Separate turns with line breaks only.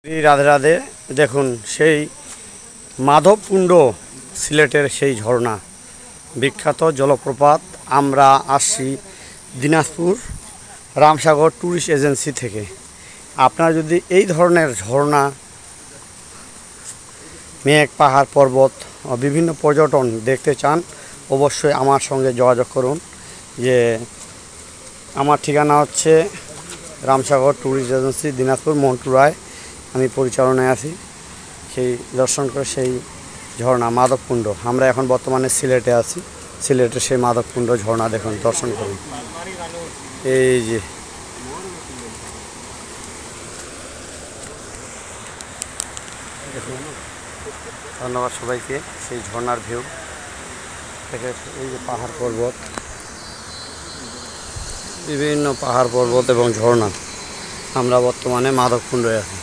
রাধে রাধে। দেখুন সেই মাধবকুণ্ড, সিলেটের সেই ঝর্ণা, বিখ্যাত জলপ্রপাত। আমরা আসছি দিনাজপুর রামসাগর ট্যুরিস্ট এজেন্সি থেকে। আপনারা যদি এই ধরনের ঝর্ণা, মেঘ, পাহাড়, পর্বত, বিভিন্ন পর্যটন দেখতে চান, অবশ্যই আমার সঙ্গে যোগাযোগ করুন। যে আমার ঠিকানা হচ্ছে রামসাগর ট্যুরিস্ট এজেন্সি, দিনাজপুর, মন্টু রায়। আমি পরিচালনায় আছি। সেই দর্শন করে সেই ঝর্ণা মাধবকুণ্ড। আমরা এখন বর্তমানে সিলেটে আছি। সিলেটের সেই মাধবকুণ্ড ঝর্ণা দেখুন, দর্শন করুন। এই যে দেখুন, ধন্যবাদ সবাইকে। সেই ঝর্ণার ভিউ দেখে, এই যে পাহাড় পর্বত, বিভিন্ন পাহাড় পর্বত এবং ঝর্ণা। আমরা বর্তমানে মাধবকুণ্ডে আছি।